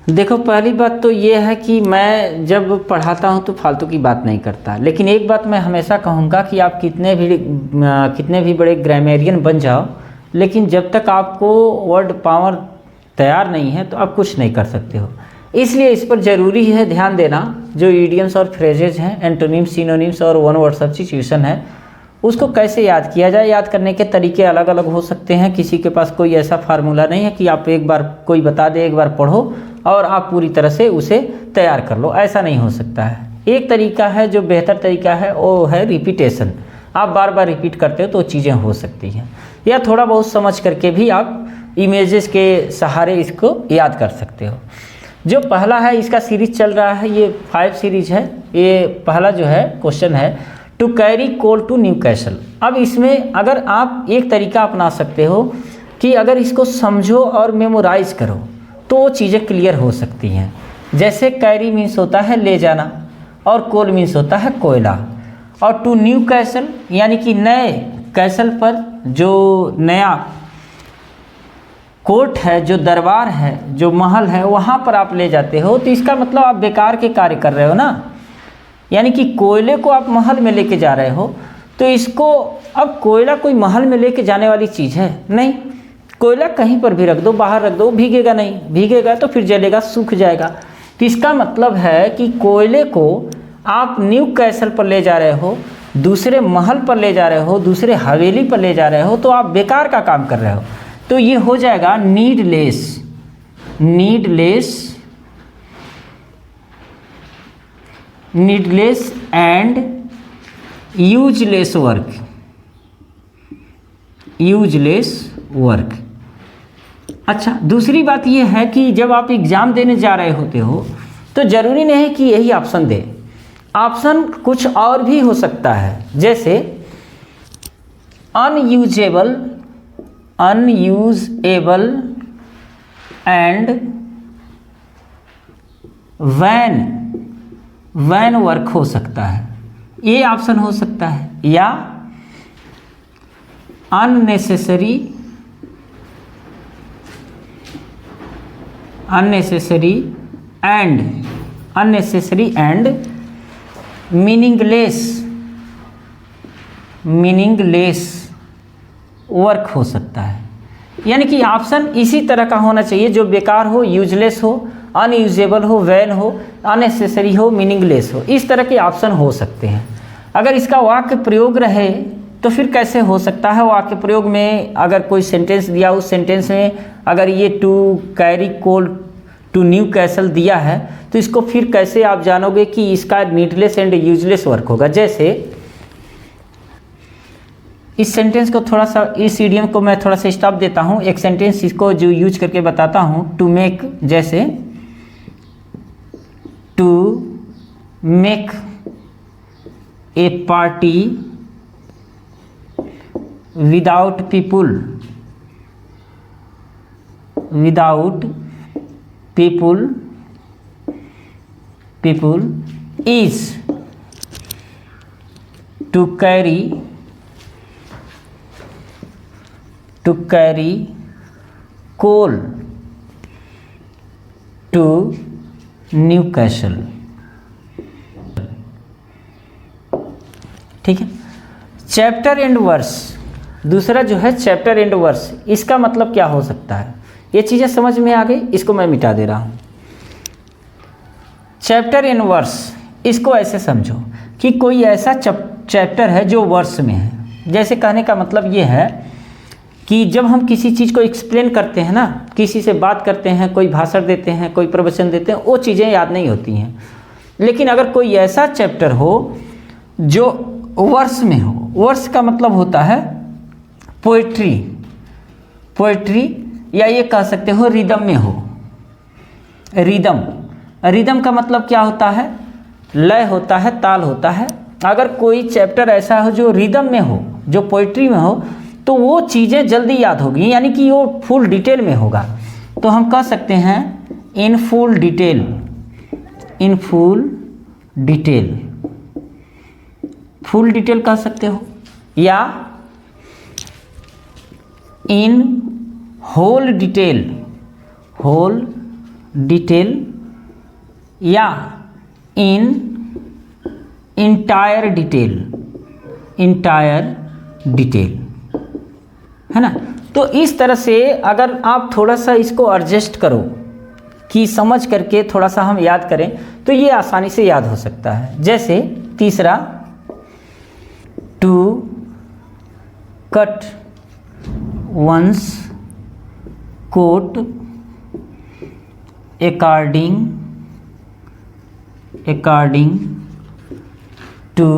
देखो, पहली बात तो ये है कि मैं जब पढ़ाता हूँ तो फालतू की बात नहीं करता, लेकिन एक बात मैं हमेशा कहूँगा कि आप कितने भी बड़े ग्रामेरियन बन जाओ, लेकिन जब तक आपको वर्ड पावर तैयार नहीं है तो आप कुछ नहीं कर सकते हो। इसलिए इस पर ज़रूरी है ध्यान देना, जो इडियम्स और फ्रेजेज हैं, एंटोनिम्स, सिनोनिम्स और वन वर्ड सब्स्टिट्यूशन है, उसको कैसे याद किया जाए। याद करने के तरीके अलग अलग हो सकते हैं, किसी के पास कोई ऐसा फार्मूला नहीं है कि आप एक बार कोई बता दे, एक बार पढ़ो और आप पूरी तरह से उसे तैयार कर लो, ऐसा नहीं हो सकता है। एक तरीका है जो बेहतर तरीका है, वो है रिपीटेशन। आप बार बार रिपीट करते हो तो चीज़ें हो सकती हैं, या थोड़ा बहुत समझ करके भी आप इमेजेस के सहारे इसको याद कर सकते हो। जो पहला है, इसका सीरीज चल रहा है, ये 5 सीरीज है। ये पहला जो है क्वेश्चन है, to carry coal to Newcastle. अब इसमें अगर आप एक तरीका अपना सकते हो कि अगर इसको समझो और मेमोराइज करो तो वो चीज़ें क्लियर हो सकती हैं। जैसे कैरी मीन्स होता है ले जाना, और कोल मीन्स होता है कोयला, और टू न्यू कैसल यानी कि नए कैसल पर, जो नया कोर्ट है, जो दरबार है, जो महल है, वहाँ पर आप ले जाते हो, तो इसका मतलब आप बेकार के कार्य कर रहे हो ना। यानी कि कोयले को आप महल में लेके जा रहे हो, तो इसको, अब कोयला कोई महल में लेके जाने वाली चीज़ है नहीं। कोयला कहीं पर भी रख दो, बाहर रख दो, भीगेगा नहीं, भीगेगा तो फिर जलेगा, सूख जाएगा। तो इसका मतलब है कि कोयले को आप न्यू कैसल पर ले जा रहे हो, दूसरे महल पर ले जा रहे हो, दूसरे हवेली पर ले जा रहे हो, तो आप बेकार का काम कर रहे हो। तो ये हो जाएगा needless, needless and useless work, useless work. अच्छा, दूसरी बात यह है कि जब आप एग्ज़ाम देने जा रहे होते हो तो ज़रूरी नहीं है कि यही ऑप्शन दे, ऑप्शन कुछ और भी हो सकता है। जैसे अनयूजेबल एंड वैन वर्क हो सकता है, ये ऑप्शन हो सकता है। या अननेसेसरी एंड मीनिंगलेस वर्क हो सकता है। यानी कि ऑप्शन इसी तरह का होना चाहिए जो बेकार हो, यूजलेस हो, अनयूजेबल हो, वैन हो, अननेसेसरी हो, मीनिंगलेस हो, इस तरह के ऑप्शन हो सकते हैं। अगर इसका वाक्य प्रयोग रहे तो फिर कैसे हो सकता है। वाक्य प्रयोग में अगर कोई सेंटेंस दिया, उस सेंटेंस में अगर ये to carry coal to Newcastle दिया है, तो इसको फिर कैसे आप जानोगे कि इसका नीडलेस एंड यूजलेस वर्क होगा। जैसे इस सेंटेंस को थोड़ा सा, इस इडियम को मैं थोड़ा सा स्टॉप देता हूँ, एक सेंटेंस इसको जो यूज करके बताता हूँ। टू मेक, जैसे to make a party without people is to carry coal to Newcastle। ठीक है। चैप्टर एंड वर्स, दूसरा जो है चैप्टर एंड वर्स, इसका मतलब क्या हो सकता है, ये चीज़ें समझ में आ गई, इसको मैं मिटा दे रहा हूँ। चैप्टर एंड वर्स, इसको ऐसे समझो कि कोई ऐसा चैप्टर है जो वर्स में है। जैसे कहने का मतलब ये है कि जब हम किसी चीज़ को एक्सप्लेन करते हैं ना, किसी से बात करते हैं, कोई भाषण देते हैं, कोई प्रवचन देते हैं, वो चीज़ें याद नहीं होती हैं। लेकिन अगर कोई ऐसा चैप्टर हो जो वर्स में हो, वर्स का मतलब होता है पोइट्री, या ये कह सकते हो रिदम में हो। रिदम का मतलब क्या होता है, लय होता है, ताल होता है। अगर कोई चैप्टर ऐसा हो जो रिदम में हो, जो पोइट्री में हो, तो वो चीज़ें जल्दी याद होगी, यानी कि वो फुल डिटेल में होगा। तो हम कह सकते हैं इन फुल डिटेल कह सकते हो, या इन होल डिटेल या इन इंटायर डिटेल, इंटायर डिटेल, है ना। तो इस तरह से अगर आप थोड़ा सा इसको एडजस्ट करो कि समझ करके थोड़ा सा हम याद करें तो ये आसानी से याद हो सकता है। जैसे तीसरा, to cut one's coat according to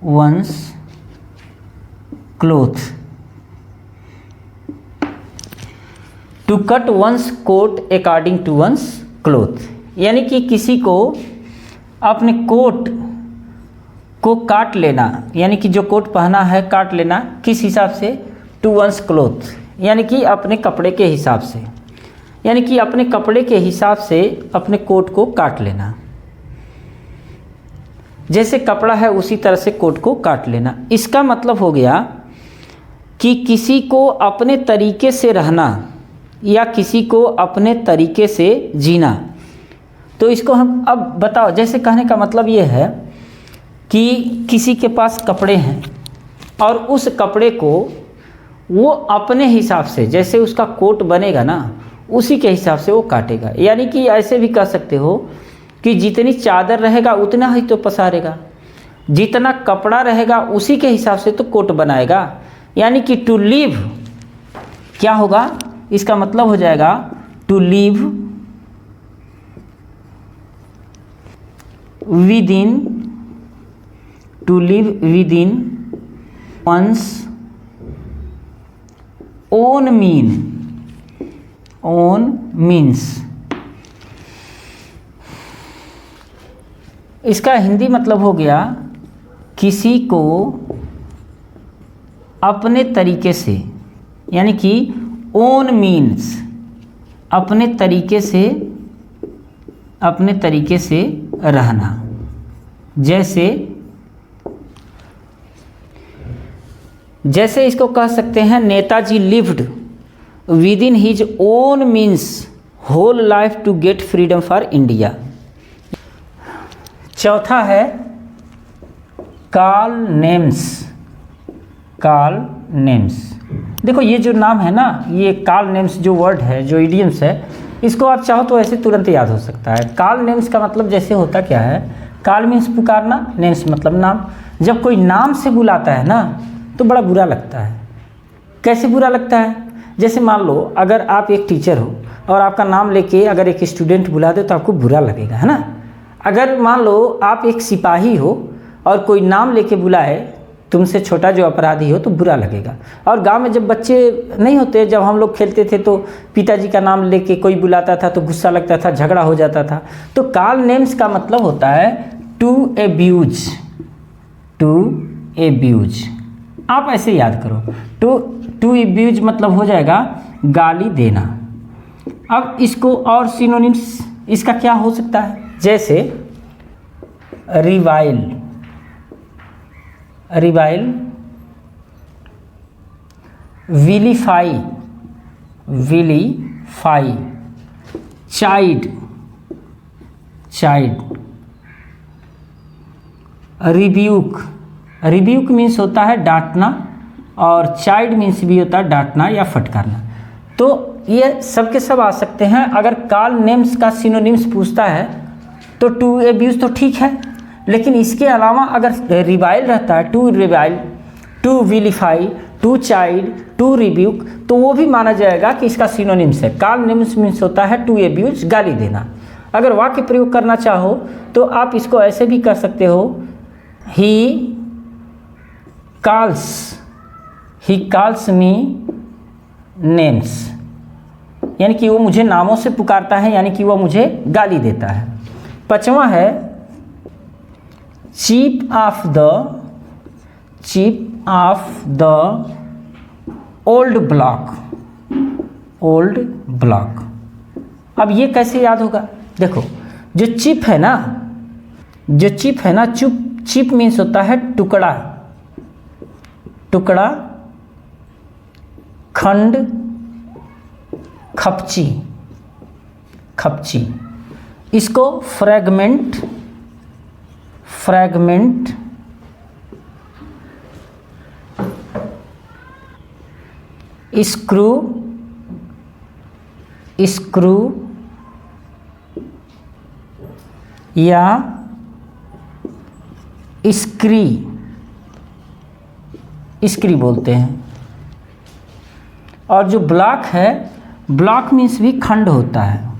one's cloth. To cut one's coat according to one's cloth, यानी कि किसी को अपने कोट को काट लेना, यानी कि जो कोट पहना है काट लेना, किस हिसाब से? टू वंस क्लोथ, यानी कि अपने कपड़े के हिसाब से, यानी कि अपने कपड़े के हिसाब से अपने कोट को काट लेना। जैसे कपड़ा है उसी तरह से कोट को काट लेना। इसका मतलब हो गया कि किसी को अपने तरीके से रहना या किसी को अपने तरीके से जीना। तो इसको हम अब बताओ, जैसे कहने का मतलब ये है कि किसी के पास कपड़े हैं और उस कपड़े को वो अपने हिसाब से, जैसे उसका कोट बनेगा ना उसी के हिसाब से वो काटेगा। यानी कि ऐसे भी कह सकते हो कि जितनी चादर रहेगा उतना ही तो पसारेगा, जितना कपड़ा रहेगा उसी के हिसाब से तो कोट बनाएगा। यानी कि टू लिव क्या होगा? इसका मतलब हो जाएगा to live within one's own means. इसका हिंदी मतलब हो गया किसी को अपने तरीके से, यानी कि ओन मीन्स अपने तरीके से रहना। जैसे इसको कह सकते हैं Netaji lived within his own means whole life to get freedom for India. चौथा है कॉल नेम्स। देखो ये जो नाम है ना, ये कॉल नेम्स जो वर्ड है, जो इडियम्स है, इसको आप चाहो तो ऐसे तुरंत याद हो सकता है। कॉल नेम्स का मतलब जैसे होता क्या है? कॉल मीन्स पुकारना, नेम्स मतलब नाम। जब कोई नाम से बुलाता है ना तो बड़ा बुरा लगता है। कैसे बुरा लगता है? जैसे मान लो अगर आप एक टीचर हो और आपका नाम लेके अगर एक स्टूडेंट बुला दे तो आपको बुरा लगेगा, है ना। अगर मान लो आप एक सिपाही हो और कोई नाम लेके बुलाए तुमसे छोटा जो अपराधी हो तो बुरा लगेगा। और गांव में जब बच्चे नहीं होते, जब हम लोग खेलते थे तो पिताजी का नाम लेके कोई बुलाता था तो गुस्सा लगता था, झगड़ा हो जाता था। तो कॉल नेम्स का मतलब होता है टू एब्यूज। आप ऐसे याद करो, टू एब्यूज मतलब हो जाएगा गाली देना। अब इसको और सिनोनिम्स इसका क्या हो सकता है? जैसे रिवाइल, विलीफाई, चाइड, रिब्यूक मीन्स होता है डांटना और चाइड मीन्स भी होता है डांटना या फटकारना। तो ये सब के सब आ सकते हैं। अगर कॉल नेम्स का सिनोनिम्स पूछता है तो टू एब्यूज तो ठीक है, लेकिन इसके अलावा अगर रिवाइल रहता है, to revile, to vilify, to chide, to rebuke, तो वो भी माना जाएगा कि इसका सिनोनिम्स है। कॉल नेम्स मीन्स होता है टू एब्यूज, गाली देना। अगर वाक्य प्रयोग करना चाहो तो आप इसको ऐसे भी कर सकते हो, ही कॉल्स मी नेम्स, यानी कि वो मुझे नामों से पुकारता है, यानी कि वो मुझे गाली देता है। पांचवा है chief of the old block. अब ये कैसे याद होगा? देखो जो चीफ है ना, चीफ मीन्स होता है टुकड़ा, खंड, खपची, खपची। इसको फ्रैगमेंट स्क्रू या स्क्री बोलते हैं। और जो ब्लॉक है, ब्लॉक मीन्स भी खंड होता है,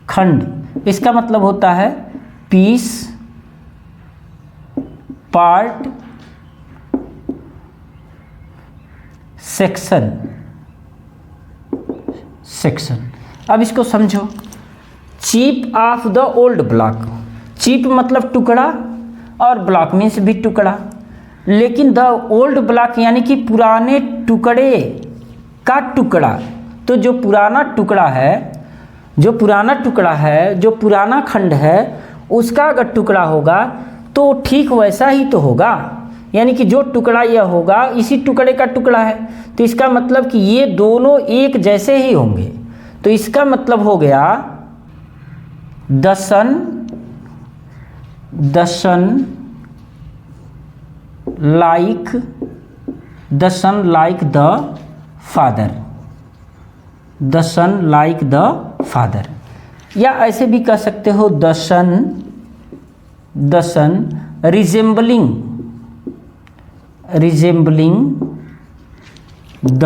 खंड। इसका मतलब होता है पीस, पार्ट, सेक्शन। अब इसको समझो। Chip off the old block. Chip मतलब टुकड़ा और ब्लॉक मीन्स भी टुकड़ा। लेकिन द ओल्ड ब्लॉक यानी कि पुराने टुकड़े का टुकड़ा। तो जो पुराना टुकड़ा है, जो पुराना खंड है, उसका अगर टुकड़ा होगा तो ठीक वैसा ही तो होगा। यानी कि जो टुकड़ा यह होगा इसी टुकड़े का टुकड़ा है, तो इसका मतलब कि ये दोनों एक जैसे ही होंगे। तो इसका मतलब हो गया the son like the father. The son like the father, या ऐसे भी कह सकते हो the son resembling the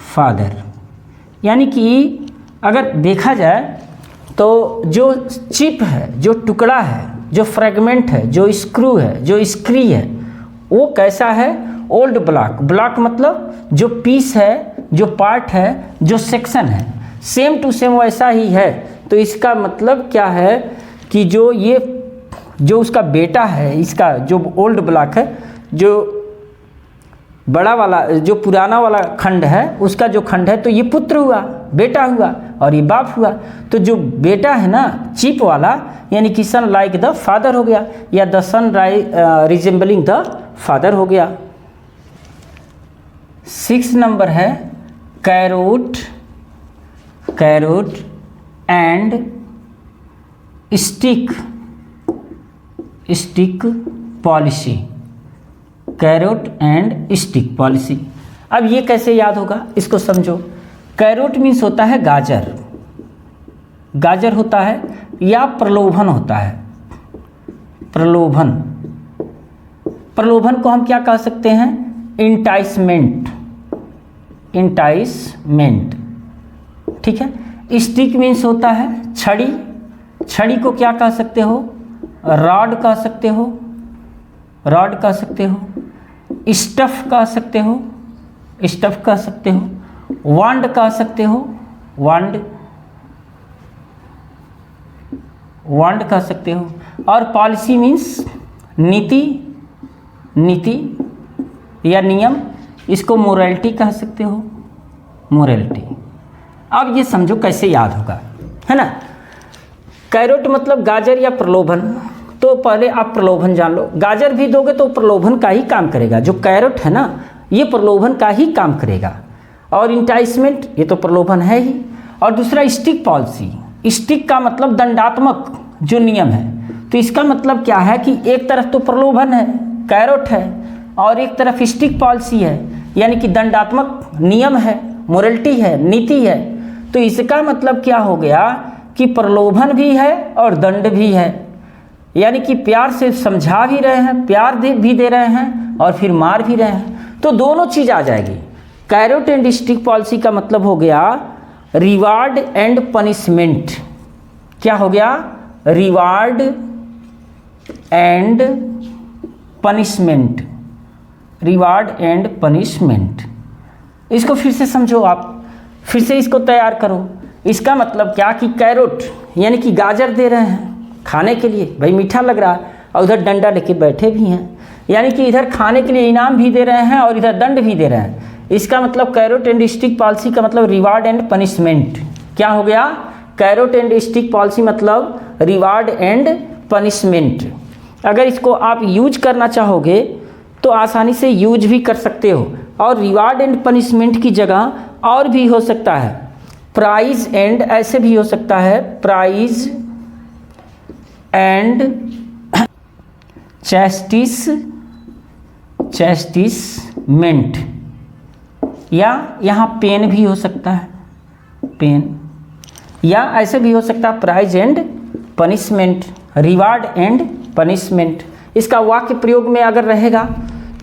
father. यानी कि अगर देखा जाए तो जो चिप है, जो टुकड़ा है, जो फ्रैगमेंट है, जो स्क्रू है, जो स्क्री है, वो कैसा है? Old block. ब्लॉक मतलब जो पीस है, जो पार्ट है, जो सेक्शन है, सेम टू सेम वैसा ही है। तो इसका मतलब क्या है कि जो उसका बेटा है, इसका जो ओल्ड ब्लॉक है, जो बड़ा वाला, जो पुराना वाला खंड है, उसका जो खंड है, तो ये पुत्र हुआ, बेटा हुआ, और ये बाप हुआ। तो जो बेटा है ना, चिप वाला, यानी कि सन लाइक द फादर हो गया, या the son resembling the father हो गया। 6 नंबर है carrot and stick policy. Carrot and stick policy. अब ये कैसे याद होगा, इसको समझो। कैरोट मीन्स होता है गाजर, गाजर होता है, या प्रलोभन होता है, प्रलोभन को हम क्या कह सकते हैं? इंटाइसमेंट। ठीक है। स्टिक मीन्स होता है छड़ी, छड़ी को क्या कह सकते हो? रॉड कह सकते हो, स्टफ कह सकते हो, वांड कह सकते हो, वांड कह सकते हो। और पॉलिसी मीन्स नीति या नियम, इसको मोरालिटी कह सकते हो, मोरालिटी। अब ये समझो कैसे याद होगा, है ना। कैरोट मतलब गाजर या प्रलोभन। तो पहले आप प्रलोभन जान लो। गाजर भी दोगे तो प्रलोभन का ही काम करेगा। जो कैरोट है ना, ये प्रलोभन का ही काम करेगा। और इंटाइसमेंट, ये तो प्रलोभन है ही। और दूसरा स्टिक पॉलिसी। स्टिक का मतलब दंडात्मक जो नियम है। तो इसका मतलब क्या है कि एक तरफ तो प्रलोभन है, कैरोट है, और एक तरफ स्टिक पॉलिसी है, यानी कि दंडात्मक नियम है, मोरलिटी है, नीति है। तो इसका मतलब क्या हो गया कि प्रलोभन भी है और दंड भी है। यानी कि प्यार से समझा भी रहे हैं, प्यार भी दे रहे हैं, और फिर मार भी रहे हैं। तो दोनों चीज़ आ जाएगी। कैरोट एंड स्टिक पॉलिसी का मतलब हो गया रिवार्ड एंड पनिशमेंट। क्या हो गया? Reward and punishment. Reward and punishment. इसको फिर से समझो, आप फिर से इसको तैयार करो। इसका मतलब क्या कि कैरोट यानी कि गाजर दे रहे हैं खाने के लिए, भाई मीठा लग रहा है, और उधर डंडा लेके बैठे भी हैं, यानी कि इधर खाने के लिए इनाम भी दे रहे हैं और इधर दंड भी दे रहे हैं। इसका मतलब कैरोट एंड स्टिक पॉलिसी का मतलब रिवार्ड एंड पनिशमेंट। क्या हो गया? कैरोट एंड स्टिक पॉलिसी मतलब रिवार्ड एंड पनिशमेंट। अगर इसको आप यूज करना चाहोगे तो आसानी से यूज भी कर सकते हो, और रिवार्ड एंड पनिशमेंट की जगह और भी हो सकता है। प्राइज एंड ऐसे भी हो सकता है, प्राइज एंड चैस्टिसमेंट, या यहाँ पेन भी हो सकता है, पेन, या ऐसे भी हो सकता है prize and punishment, reward and punishment. इसका वाक्य प्रयोग में अगर रहेगा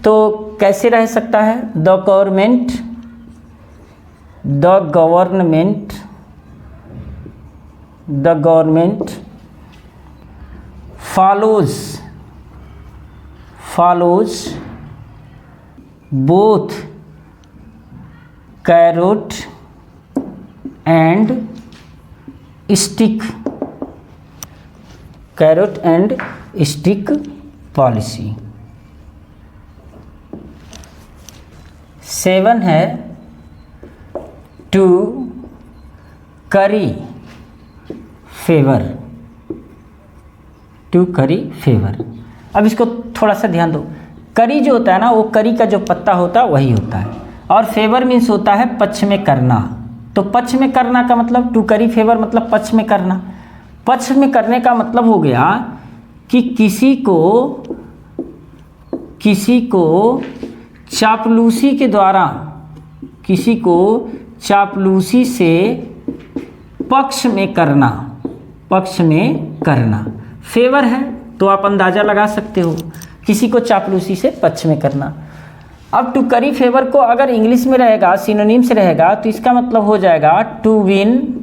तो कैसे रह सकता है, the government follows both carrot and stick policy। 7 है to curry favor। अब इसको थोड़ा सा ध्यान दो, करी जो होता है ना, वो करी का जो पत्ता होता है वही होता है, और फेवर मीन्स होता है पक्ष में करना। तो पक्ष में करना का मतलब, टू करी फेवर मतलब पक्ष में करना। पक्ष में करने का मतलब हो गया कि किसी को चापलूसी के द्वारा, किसी को चापलूसी से पक्ष में करना फेवर है, तो आप अंदाज़ा लगा सकते हो किसी को चापलूसी से पक्ष में करना। अब टू करी फेवर को अगर इंग्लिश में रहेगा, सिनोनिम से रहेगा, तो इसका मतलब हो जाएगा to win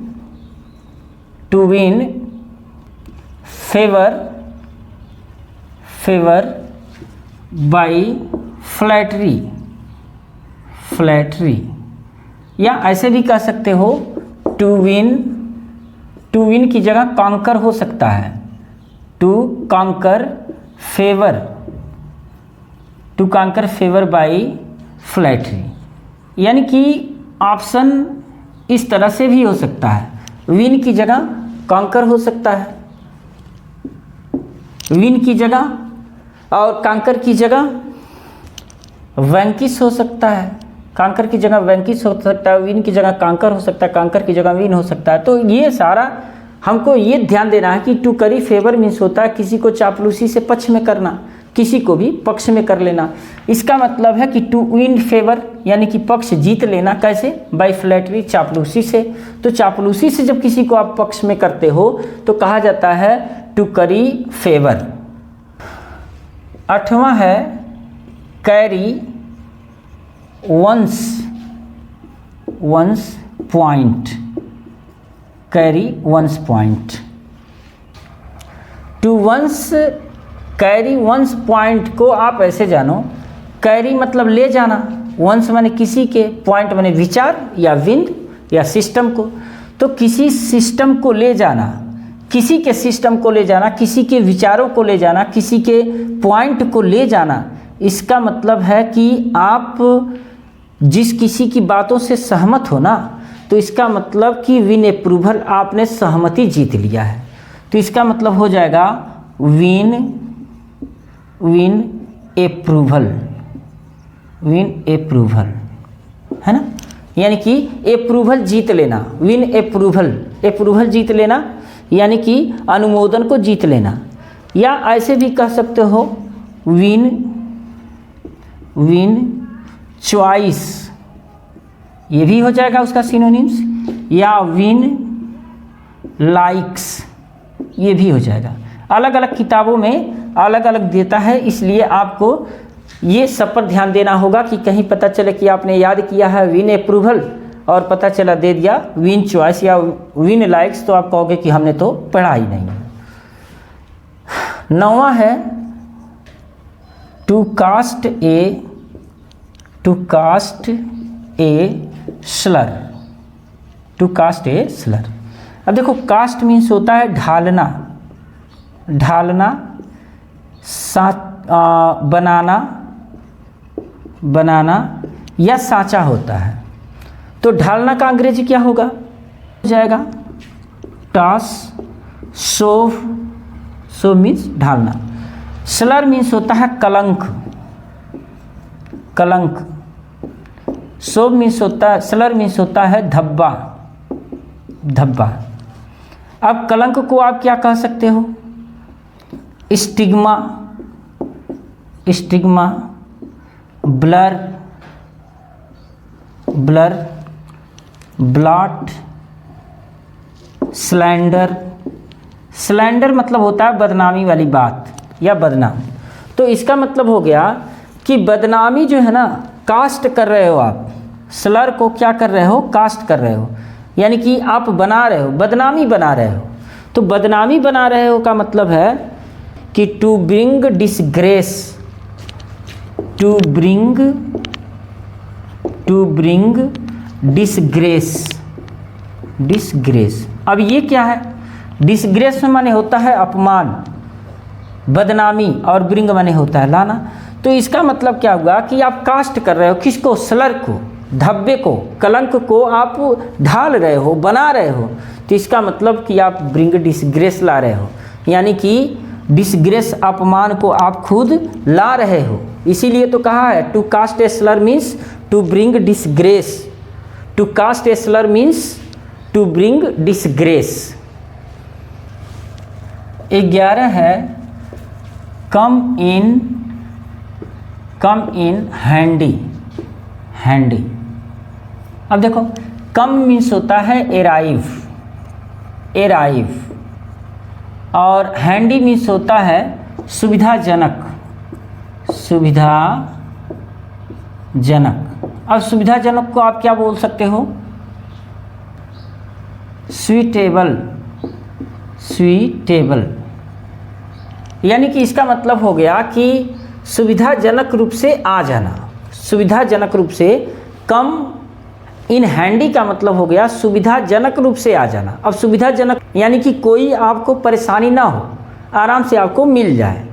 favour by flattery, या ऐसे भी कह सकते हो टू विन की जगह कॉन्कर हो सकता है, to conquer favour by flattery, यानी कि ऑप्शन इस तरह से भी हो सकता है, विन की जगह कॉन्कर हो सकता है, विन की जगह, और कॉन्कर की जगह वैंकिश हो सकता है, कॉन्कर की जगह वैंकिश हो सकता है, विन की जगह कॉन्कर हो सकता है, कॉन्कर की जगह विन हो सकता है। तो ये सारा हमको ये ध्यान देना है कि टू करी फेवर मीन्स होता है किसी को चापलूसी से पक्ष में करना, किसी को भी पक्ष में कर लेना। इसका मतलब है कि टू विन फेवर यानी कि पक्ष जीत लेना, कैसे, बाय फ्लैटरी, चापलूसी से। तो चापलूसी से जब किसी को आप पक्ष में करते हो तो कहा जाता है टू करी फेवर। 8वां है carry one's point, carry one's point. To carry one's point को आप ऐसे जानो, कैरी मतलब ले जाना, वंस माने किसी के, पॉइंट माने विचार या विन या सिस्टम को। तो किसी सिस्टम को ले जाना, किसी के सिस्टम को ले जाना, किसी के विचारों को ले जाना, किसी के पॉइंट को ले जाना, इसका मतलब है कि आप जिस किसी की बातों से सहमत हो ना, तो इसका मतलब कि विन अप्रूवल, आपने सहमति जीत लिया है। तो इसका मतलब हो जाएगा विन अप्रूवल, है ना, यानी कि अप्रूवल जीत लेना, विन अप्रूवल जीत लेना, यानी कि अनुमोदन को जीत लेना। या ऐसे भी कह सकते हो विन चॉइस, ये भी हो जाएगा उसका सिनोनिम्स, या विन लाइक्स, ये भी हो जाएगा। अलग अलग किताबों में अलग अलग देता है, इसलिए आपको ये सब पर ध्यान देना होगा कि कहीं पता चले कि आपने याद किया है विन अप्रूवल और पता चला दे दिया विन चॉइस या विन लाइक्स, तो आप कहोगे कि हमने तो पढ़ा ही नहीं। 9वां है टू कास्ट ए स्लर। अब देखो, कास्ट मीन्स होता है ढालना, बनाना या साँचा होता है। तो ढालना का अंग्रेजी क्या होगा, हो जाएगा टॉस, सो मीन्स ढालना। स्लर मीन्स होता है कलंक। स्लर मीन्स होता है धब्बा, धब्बा। अब कलंक को आप क्या कह सकते हो? Stigma, stigma, blur, blur, blot, slander. Slander मतलब होता है बदनामी वाली बात या बदनाम। तो इसका मतलब हो गया कि बदनामी जो है ना, कास्ट कर रहे हो आप, स्लर को क्या कर रहे हो? कास्ट कर रहे हो, यानी कि आप बना रहे हो, बदनामी बना रहे हो। तो बदनामी बना रहे हो का मतलब है कि to bring disgrace, to bring disgrace, disgrace. अब ये क्या है? डिसग्रेस माने होता है अपमान, बदनामी, और ब्रिंग माने होता है लाना। तो इसका मतलब क्या हुआ कि आप कास्ट कर रहे हो किसको? स्लर को, धब्बे को, कलंक को आप ढाल रहे हो, बना रहे हो। तो इसका मतलब कि आप ब्रिंग डिसग्रेस ला रहे हो, यानी कि डिसग्रेस, अपमान को आप खुद ला रहे हो। इसीलिए तो कहा है to cast a slur means to bring disgrace, to cast a slur means to bring disgrace. 11 है कम इन हैंडी, हैंडी। अब देखो, कम मीन्स होता है एराइव, एराइव, और हैंडी मीन्स होता है सुविधाजनक, सुविधाजनक। अब सुविधाजनक को आप क्या बोल सकते हो? स्वीटेबल, स्वीटेबल, यानी कि इसका मतलब हो गया कि सुविधाजनक रूप से आ जाना, सुविधाजनक रूप से। कम इन हैंडी का मतलब हो गया सुविधाजनक रूप से आ जाना। अब सुविधाजनक यानी कि कोई आपको परेशानी ना हो, आराम से आपको मिल जाए।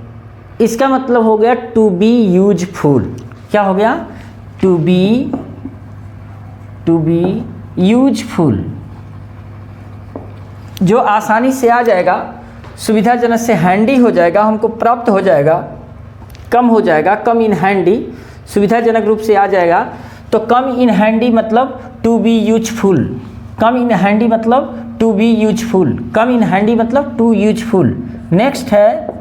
इसका मतलब हो गया टू बी यूजफुल। क्या हो गया? टू बी यूजफुल, जो आसानी से आ जाएगा, सुविधाजनक से हैंडी हो जाएगा, हमको प्राप्त हो जाएगा, कम हो जाएगा। कम इन हैंडी, सुविधाजनक रूप से आ जाएगा। तो कम इन हैंडी मतलब to be useful, come in handy मतलब to be useful, come in handy मतलब टू यूजफुल। नेक्स्ट है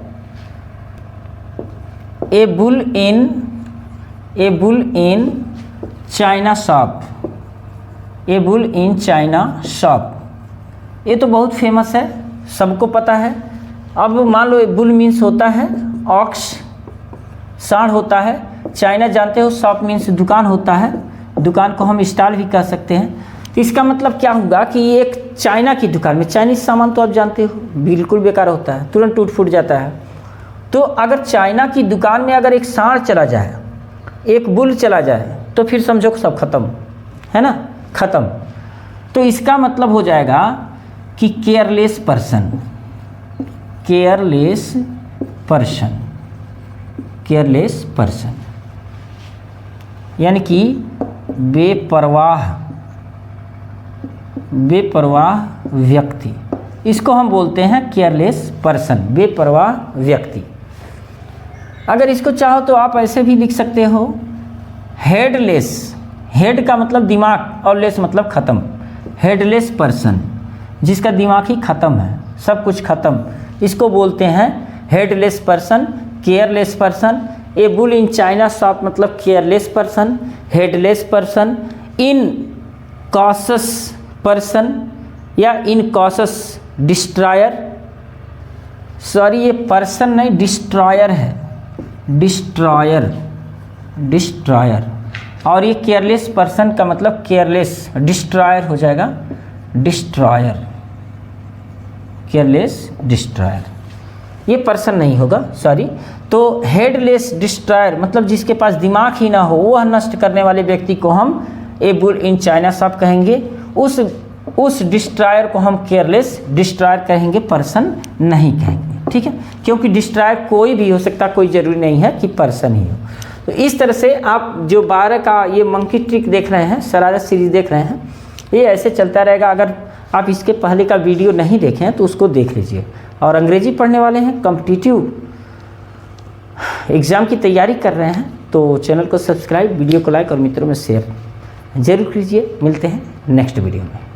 a bull in china shop, a bull in china shop. ये तो बहुत फेमस है, सबको पता है। अब मान लो बुल मीन्स होता है ऑक्स, सांड होता है। चाइना जानते हो, शॉप मीन्स दुकान होता है, दुकान को हम स्टॉल भी कह सकते हैं। तो इसका मतलब क्या होगा कि एक चाइना की दुकान में, चाइनीज सामान तो आप जानते हो बिल्कुल बेकार होता है, तुरंत टूट फूट जाता है। तो अगर चाइना की दुकान में अगर एक सांड चला जाए, एक बुल चला जाए, तो फिर समझो सब खत्म है ना, खत्म। तो इसका मतलब हो जाएगा कि careless person, careless person, careless person, यानी कि बेपरवाह, बेपरवाह व्यक्ति। इसको हम बोलते हैं केयरलेस पर्सन, बेपरवाह व्यक्ति। अगर इसको चाहो तो आप ऐसे भी लिख सकते हो हेडलेस, हेड का मतलब दिमाग और लेस मतलब ख़त्म। हेडलेस पर्सन, जिसका दिमाग ही ख़त्म है, सब कुछ ख़त्म, इसको बोलते हैं headless person, careless person. A bull in china shop मतलब केयरलेस पर्सन, हेडलेस पर्सन, इन कॉशस पर्सन या इन कॉशस डिस्ट्रॉयर। सॉरी, ये पर्सन नहीं डिस्ट्रॉयर है, डिस्ट्रॉयर, डिस्ट्रॉयर। और ये केयरलेस पर्सन का मतलब केयरलेस, डिस्ट्रॉयर हो जाएगा, डिस्ट्रॉयर, केयरलेस डिस्ट्रॉयर। ये पर्सन नहीं होगा, सॉरी। तो हेडलेस डिस्ट्रॉयर मतलब जिसके पास दिमाग ही ना हो, वह नष्ट करने वाले व्यक्ति को हम ए बुल इन चाइना शॉप कहेंगे। उस डिस्ट्रॉयर को हम केयरलेस डिस्ट्रॉयर कहेंगे, पर्सन नहीं कहेंगे, ठीक है। क्योंकि डिस्ट्रॉयर कोई भी हो सकता, कोई ज़रूरी नहीं है कि पर्सन ही हो। तो इस तरह से आप जो 12 का ये मंकी ट्रिक देख रहे हैं, शरारत सीरीज देख रहे हैं, ये ऐसे चलता रहेगा। अगर आप इसके पहले का वीडियो नहीं देखे हैं तो उसको देख लीजिए। और अंग्रेजी पढ़ने वाले हैं, कॉम्पिटिटिव एग्ज़ाम की तैयारी कर रहे हैं, तो चैनल को सब्सक्राइब, वीडियो को लाइक और मित्रों में शेयर जरूर कीजिए। मिलते हैं नेक्स्ट वीडियो में।